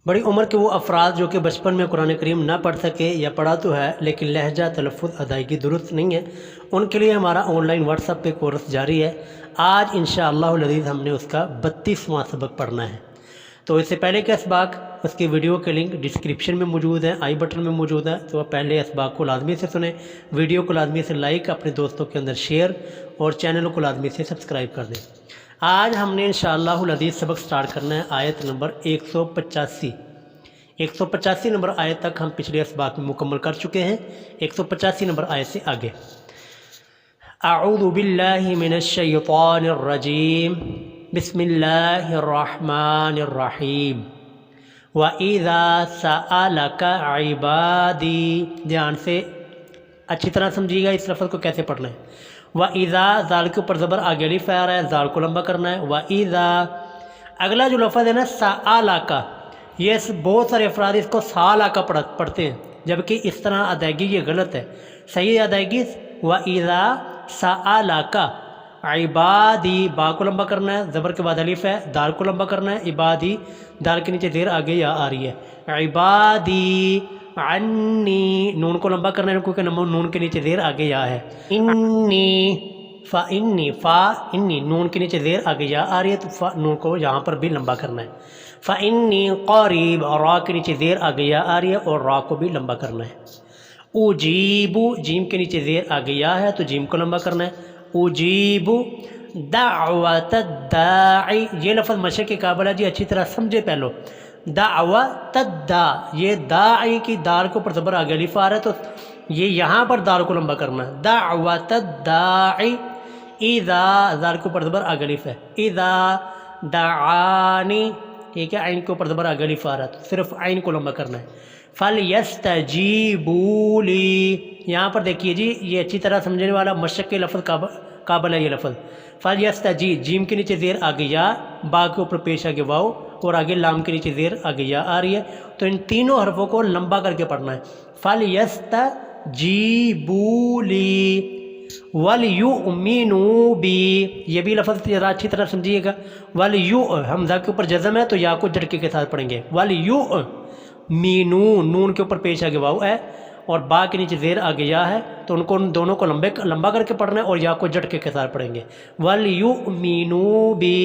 بڑی عمر کے وہ افراد جو کہ بچپن میں قرآن کریم نہ پڑھ سکے یا پڑھا تو ہے لیکن لہجہ تلفظ ادائیگی درست نہیں ہے، ان کے لیے ہمارا آن لائن واٹس ایپ پہ کورس جاری ہے۔ آج انشاءاللہ العزیز ہم نے اس کا 32واں سبق پڑھنا ہے۔ تو اس سے پہلے کے اسباق، اس کی ویڈیو کے لنک ڈسکرپشن میں موجود ہیں، آئی بٹن میں موجود ہے، تو آپ پہلے اسباق کو لازمی سے سنیں، ویڈیو کو لازمی سے لائک، اپنے دوستوں کے اندر شیئر اور چینل کو لازمی سے سبسکرائب کر دیں۔ آج ہم نے انشاءاللہ العزیز سبق سٹارٹ کرنا ہے آیت نمبر 185۔ 185 نمبر آیت تک ہم پچھلے اسباق میں مکمل کر چکے ہیں، 185 نمبر آیت سے آگے۔ اعوذ باللہ من الشیطان الرجیم، بسم اللہ الرحمن الرحیم۔ وَإِذَا سَأَلَكَ عِبَادِي، دھیان سے اچھی طرح سمجھیے گا اس لفظ کو کیسے پڑھنا ہے۔ وَإِذَا، زال کے اوپر زبر آگے الف آ رہا ہے، زال کو لمبا کرنا ہے۔ وَإِذَا، اگلا جو لفظ ہے نا سَأَلَكَ، یہ بہت سارے افراد اس کو سَأَلَكَ پڑھتے ہیں، جبکہ اس طرح ادائیگی یہ غلط ہے۔ صحیح ادائیگی وَإِذَا سَأَلَكَ عبادی، با کو لمبا کرنا ہے، زبر کے بعد الف ہے، دال کو لمبا کرنا ہے، عبادی، دال کے نیچے زیر آگے یا آ رہی ہے، عبادی عنی، نون کو لمبا کرنا ہے کیونکہ نون کے نیچے زیر آگے یا ہے، انی، انی، نون کے نیچے زیر آگے یا آ رہی ہے تو نون کو یہاں پر بھی لمبا کرنا ہے۔ فَإِنِّي قریب، اور را کے نیچے زیر آگے یا آ رہی ہے اور را کو بھی لمبا کرنا ہے۔ اجیب، جیم کے نیچے زیر آگے یا ہے تو جیم کو لمبا کرنا ہے۔ اجیب دعوت الداعی، یہ لفظ مشق کے قابل ہے جی، اچھی طرح سمجھے پہلو۔ دعوت الدا، یہ داعی کی دال کے اوپر زبر آگے الف آ رہا ہے تو یہ یہاں پر دال کو لمبا کرنا ہے۔ دعوت الداعی، اذا، دال کے اوپر زبر آگے الف ہے، اذا دعانی، ٹھیک ہے، عین کے اوپر زبر آگے الف آ رہا ہے تو صرف عین کو لمبا کرنا ہے۔ فَلْيَسْتَجِيبُوا لِي، یہاں پر دیکھیے جی، یہ اچھی طرح سمجھنے والا مشق کے لفظ قابل ہے یہ لفظ۔ فَلْيَسْتَجِیب، جیم کے نیچے زیر آگے یا، با کے اوپر پیش آگے واؤ اور آگے لام کے نیچے زیر آگے یا آ رہی ہے تو ان تینوں حرفوں کو لمبا کر کے پڑھنا ہے۔ فَلْيَسْتَجِیبُوا لِي وَلْيُؤْمِنُوا بِي، یہ بھی لفظ ذرا اچھی طرح سمجھیے گا۔ حمزہ کے اوپر جزم ہے تو یا کو جھٹکے کے ساتھ پڑھیں گے۔ وَلْيُؤْمِنُوا، نون کے اوپر پیش آگے واؤ ہے اور با کے نیچے زیر آگے یا ہے تو ان دونوں کو لمبا کر کے پڑھنا ہے اور یا کو جھٹکے کے ساتھ پڑھیں گے۔ وَلْيُؤْمِنُوا بِي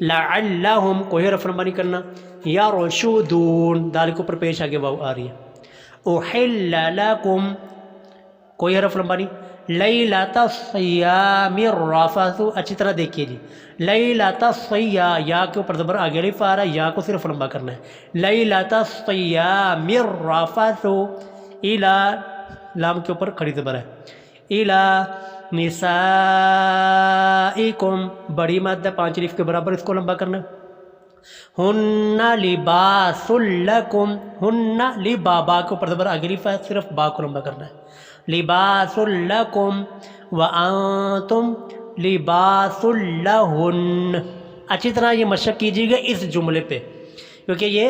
لَعَلَّهُمْ، کوئی حرف لمبا نہیں کرنا، يَرْشُدُونَ، دال کے اوپر پیش آگے واؤ آ رہی ہے۔ أُحِلَّ لَكُمْ، کوئی حرف لمبا نہیں، لَيْلَةَ الصِّيَامِ الرَّفَثُ، اچھی طرح دیکھیے جی، لَيْلَةَ الصِّيَامِ، یا کے اوپر زبر آگے الف آ رہا ہے، یا کو صرف لمبا کرنا ہے۔ لَيْلَةَ الصِّيَامِ الرَّفَثُ إِلَى، لام کے اوپر کھڑی زبر ہے، إِلَى نِسَائِكُمْ، بڑی مد ہے 5 الف کے برابر، اس کو لمبا کرنا ہے۔ ہن لباس لکم، ہن لبا، با کے اوپر زبر آگے الف ہے، صرف با کو لمبا کرنا ہے۔ لباس لکم وانتم لباس لہن، اچھی طرح یہ مشق کیجیے گا اس جملے پہ کیونکہ یہ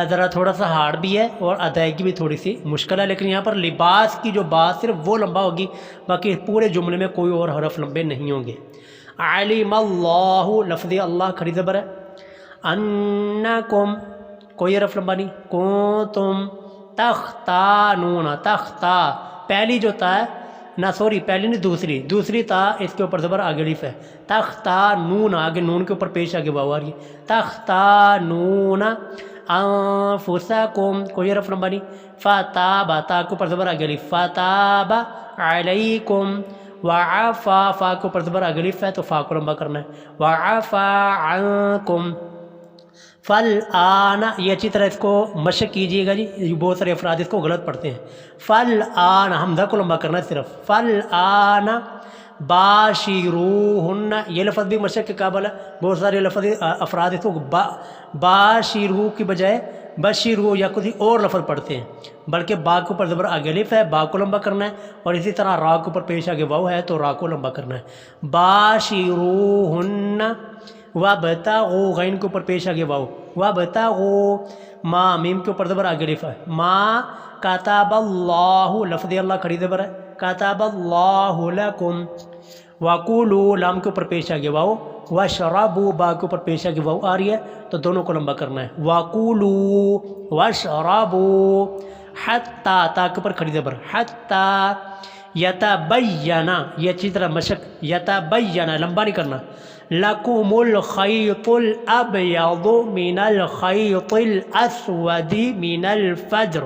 ذرا تھوڑا سا ہارڈ بھی ہے اور ادائیگی بھی تھوڑی سی مشکل ہے، لیکن یہاں پر لباس کی جو بات صرف وہ لمبا ہوگی، باقی پورے جملے میں کوئی اور حرف لمبے نہیں ہوں گے۔ علم اللہ، لفظ اللہ کھڑی زبر ہے، انکم، کوئی حرف لمبا نہیں، کنتم تختانون، تختا، پہلی جو تا ہے نہ، سوری پہلی نہیں، دوسری تا، اس کے اوپر زبر آگے الف ہے، تختانون، آگے نون کے اوپر پیش آگے واو آ رہی ہے، تختانون انفسکم، کوئی حرف لمبا نہیں، فتاب، تا کے اوپر زبر آگے الف، فتاب علیکم، وعفا، فا کے اوپر زبر آگے الف ہے تو فا کو لمبا کرنا ہے، وعفا عنکم، فالآن، یہ اچھی طرح اس کو مشق کیجیے گا جی، بہت سارے افراد اس کو غلط پڑھتے ہیں۔ فالآن، حمزہ کو لمبا کرنا ہے صرف، فالآن باشروہن، یہ لفظ بھی مشق کے قابل ہے، بہت سارے لفظ افراد اس کو باشرو کی بجائے بشرو یا کسی اور لفظ پڑھتے ہیں، بلکہ با کے اوپر زبر آگے الف ہے، با کو لمبا کرنا ہے، اور اسی طرح را کے اوپر پیش آگے واو ہے تو را کو لمبا کرنا ہے۔ باشروہن وابتغوا، غین کے اوپر پیش آگے واو، وابتغوا، ما، میم کے اوپر زبر آگے الف ہے، ما کتب اللہ، لفظ اللہ کھڑی زبر ہے، کتب اللہ لکم، वकूलू लाम के ऊपर पेश आगे वाओ, वशरबू बा के ऊपर पेश आगे वाओ आ रही है तो दोनों को लंबा करना है। वकूलू वशरबू, हत्ता ता के ऊपर खड़ी ज़बर हत्ता, यतबय्यना ये अच्छी तरह मशक, यतबय्यना लंबा नहीं करना, लकुमुल खैतुल अबयदु मिनल खैतिल अस्वदी मिनल फज्र।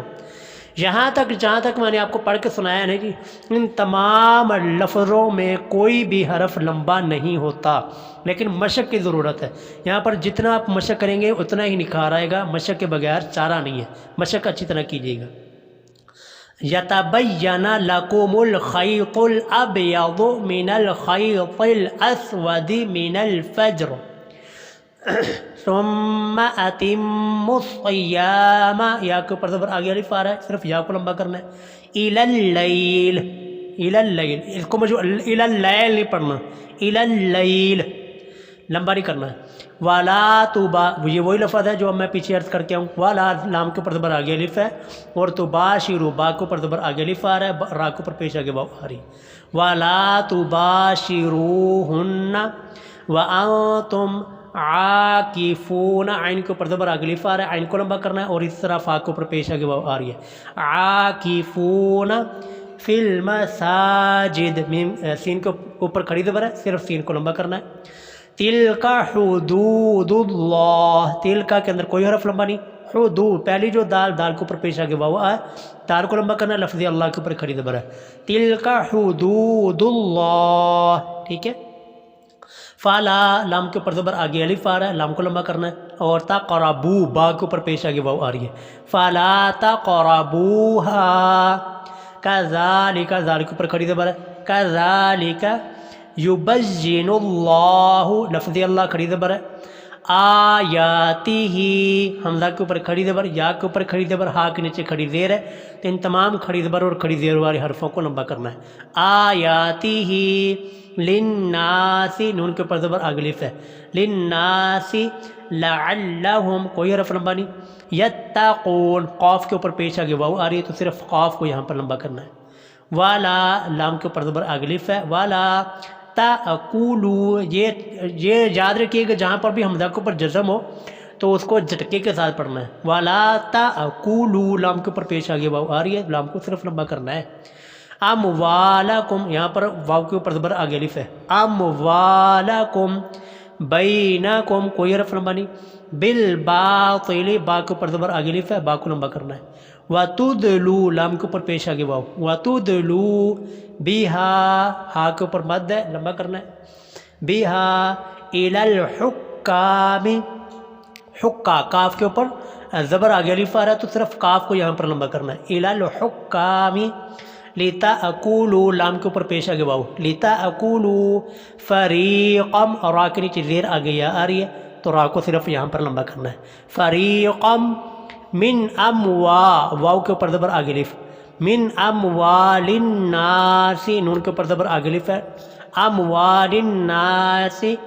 यहाँ तक जहाँ तक मैंने आपको पढ़ के सुनाया है कि इन तमाम लफ्ज़ों में कोई भी हरफ लंबा नहीं होता, लेकिन मशक की ज़रूरत है। यहाँ पर जितना आप मशक करेंगे उतना ही निखार आएगा, मशक के बगैर चारा नहीं है, मशक अच्छी तरह कीजिएगा। यतबय्यना लकुमुल खैतुल अबयदु मिनल खैतिल अस्वदी मिनल फज्र सुम्मा अतिम्मुस्सियामा, या के ऊपर ज़बर आगे अलिफ आ रहा है, सिर्फ या को लंबा करना है। इलल्लैल, इलल्लैल, इसको मुझे इलल्लैल नहीं पढ़ना, इलल्लैल लंबा नहीं करना है। वाला तुबा, ये वही लफ्ज़ है जो मैं पीछे अर्ज करके आऊँ। वाला लाम के ऊपर ज़बर आगे अलिफ है, और तुबाशिरू बा के ऊपर ज़बर आगे अलिफ आ रहा है, रा के ऊपर पेश आगे वाव आ रही। वाला तुबाशिरूहुन्ना व अंतुम आकिफून, आइन के ऊपर ज़बर आगे अलिफ आ रहा है, आइन को लंबा करना है, और इस तरह फा के ऊपर पेश आगे वाव आ रही है। आकिफून फिल मसाजिद, मीम सीन के ऊपर खड़ी ज़बर है, सिर्फ सीन को लंबा करना है। तिलका हुदूदुल्लाह, तिलका के अंदर कोई हरफ लंबा नहीं, हुदूद पहली जो दाल, दाल के ऊपर पेश आगे वाव है, दाल को लंबा करना है, लफ्ज़ अल्लाह के ऊपर खड़ी ज़बर है। तिलका हुदूदुल्लाह, ठीक है। फ़ाला लाम के ऊपर ज़बर आगे अलिफ आ रहा है, लाम को लंबा करना है, और तक़रबू बा के ऊपर पेश आगे वाव आ रही है। फ़ाला तक़रबूहा, कज़ालिका ज़ाल के ऊपर खड़ी ज़बर है, कज़ालिका युबय्यिनुल्लाहु, लफ्ज़ अल्लाह खड़ी ज़बर है। आयातिही, हमज़ा के ऊपर खड़ी ज़बर, या के ऊपर खड़ी ज़बर, हा के नीचे खड़ी ज़ेर है, तो इन तमाम खड़ी ज़बर और खड़ी ज़ेर वाले हरफों को लंबा करना है। आयातिही लिन्नासी, नून के ऊपर ज़बर आगे अलिफ है, लिन्नासी लअल्लहुम कोई हरफ लंबा नहीं। यत्तक़ून क़ाफ के ऊपर पेश आगे वाव आ रही है, तो सिर्फ क़ाफ को यहाँ पर लंबा करना है। वाला लाम के ऊपर ज़बर आगे अलिफ है। वाला ताकुलू, ये याद रखिएगा जहाँ पर भी हमज़ा के ऊपर जज़म हो तो उसको झटके के साथ पढ़ना है। वाला ताकुलू लाम के ऊपर पेश आगे वाव आ रही है, लाम को सिर्फ लंबा करना है। अमवालकुम, यहाँ पर वाव के ऊपर ज़बर आगे अलिफ है। अमवालकुम बैनकुम कोई हरफ लंबा नहीं। बिल बातिल बा के ऊपर ज़बर आगे अलिफ है, बा को लंबा करना है। वतुदलू लाम के ऊपर पेश आगे वाव, वतुदलू बिहा, हा के ऊपर मद है, लंबा करना है। बिहा इलल हुक्कामी, हुक्का काफ के ऊपर ज़बर आगे अलिफ आ रहा है, तो सिर्फ काफ को यहाँ पर लंबा करना है। इलल हुक्कामी लिता अकूलू लाम के ऊपर पेश आगे वाव, लिता अकूलू फरीक़म, और रा के नीचे ज़ेर आगे या आ रही है, तो रा को सिर्फ यहाँ पर लंबा करना है। फरीक़म मिन अमवा, वाव के ऊपर ज़बर आगे अलिफ, मिन अमवालिन्नासी, नून के ऊपर ज़बर आगे अलिफ है। अमवालिन्नासी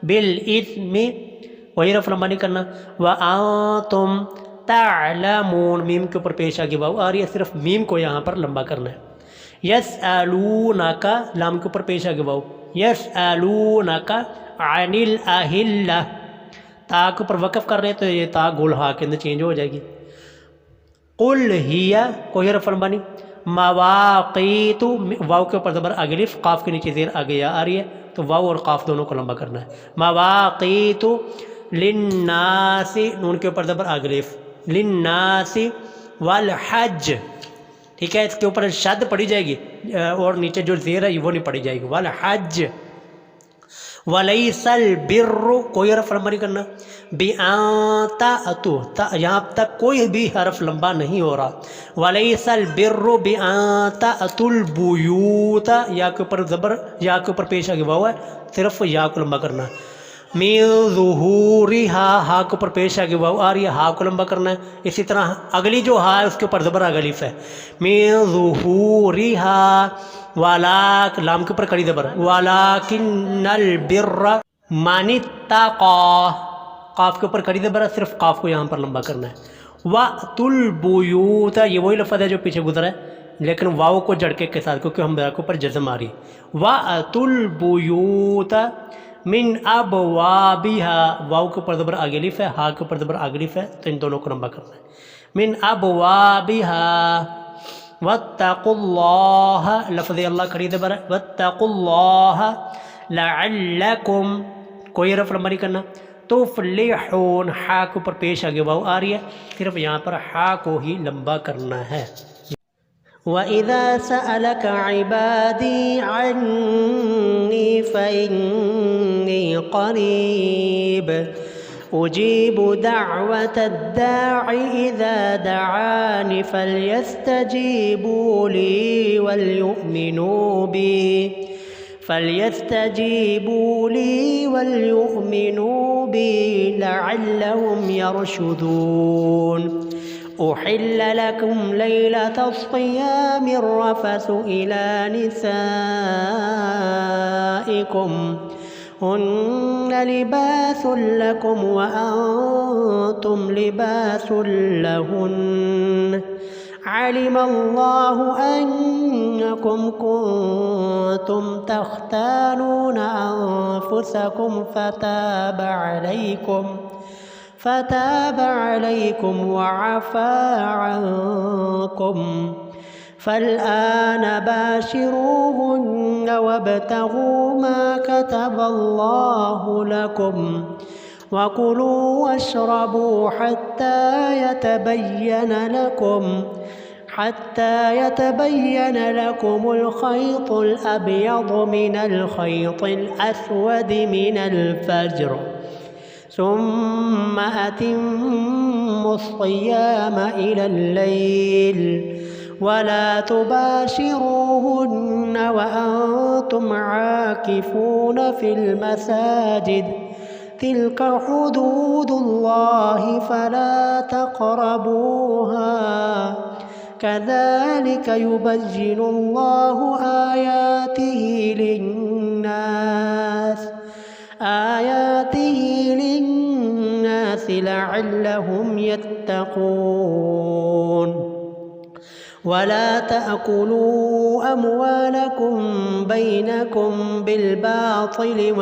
बिल इस्मी, वही हरफ लंबा नहीं करना। व अंतुम तालमून, मीम के ऊपर पेश आगे वाव आ रही है, सिर्फ मीम को यहाँ पर लंबा करना है। यसअलूनका लाम के ऊपर पेश आगे वाव, यसअलूनका अनिल अहिल्ला, ता के ऊपर वक़फ़ कर रहे हैं तो ये ता गोल हा के अंदर चेंज हो जाएगी। कुल हिया कोई हरफ लंबा नहीं। मवाक़ीतु वाव के ऊपर ज़बर आगे अलिफ, क़ाफ के नीचे ज़ेर आगे या आ रही है, तो वाव और क़ाफ दोनों को लंबा करना है। मवाक़ीतु लिन्नासी, नून के ऊपर ज़बर आगे अलिफ, लिन्नासी वल हज, ठीक है, इसके ऊपर शद पड़ी जाएगी और नीचे जो ज़ेर है वो नहीं पड़ी जाएगी। वल हज वलैसल बिर्रु कोई हरफ लंबा नहीं करना। बिआतु, यहाँ तक कोई भी हरफ लंबा नहीं हो रहा। वलैसल बिर्रु बिआतुल बुयूत, या के ऊपर ज़बर, या के ऊपर पेश आगे वाव है, सिर्फ या को लंबा करना। मिन ज़ुहूरिहा, हा के ऊपर पेश आगे वाव आ रही है, हा को लंबा करना है। इसी तरह अगली जो हा है उसके ऊपर ज़बर आगे अलिफ है। मिन ज़ुहूरिहा, वालाक लाम के ऊपर कड़ी ज़बर, वालाकिन्नल बिर्रा मनित्तक़ा, क़ाफ के ऊपर कड़ी ज़बर, सिर्फ क़ाफ को यहाँ पर लम्बा करना है। वअतुल बुयूत, ये वही लफ्ज़ है जो पीछे गुजरा है, लेकिन वाव को झटके के साथ, क्योंकि हम के ऊपर जज़म आ रही। वातुल बुयूत मिन अबवाबिहा, वाव के ऊपर ज़बर आगे अलिफ है, हा के ऊपर ज़बर आगे अलिफ है, तो इन दोनों को लंबा करना है। मिन अबवाबिहा वत्तकुल्लाह, लफ्ज़ अल्लाह खड़ी ज़बर है, वत्तकुल्लाह लअल्लकुम, कोई हरफ लंबा नहीं करना। तुफ्लिहून, हा के ऊपर पेश आगे वाव आ रही है, सिर्फ यहाँ पर हा को ही लंबा करना है। वइज़ा सअलक इबादी अन्नी फ़इन्नी क़रीब उजीबु दअवतद्दाइ इज़ा दआनी फ़ल्यस्तजीबू ली वल्युमिनू बी लअल्लहुम यरशुदून। उहिल्ल लकुम लैलतस्सियामि रफ़सु इला निसाइकुम हुन्ना लिबासुन लकुम व अंतुम लिबासुन लहुन्न। अलिमल्लाहु अन्नकुम कुंतुम तख्तानूना अंफुसकुम فتاب عليكم وعفى عنكم فالآن باشروهن وابتغوا ما كتب الله لكم وكلوا واشربوا حتى يتبين لكم الخيط الأبيض من الخيط الأسود من الفجر ثم أتموا الصيام إلى الليل ولا تباشروهن وأنتم عاكفون في المساجد تلك حدود الله فلا تقربوها كذلك يبين الله آياته للناس لعلهم يتقون. ولا تأكلوا أموالكم بينكم بالباطل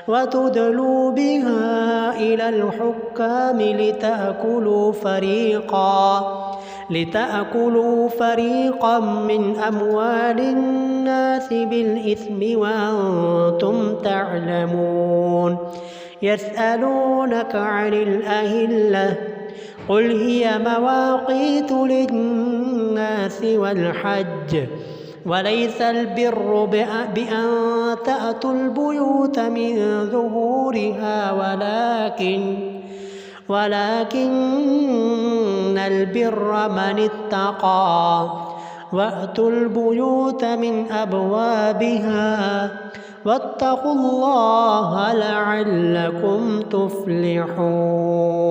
وتدلوا بها إلى الحكام لتأكلوا فريقا من أموال الناس بالإثم وأنتم تعلمون. يسألونك عن الأهلة قل هي مواقيت للناس والحج وليس البر بأن تأتوا البيوت من ظهورها ولكن البر من اتقى وأتوا البيوت من أبوابها واتقوا الله لعلكم تفلحون.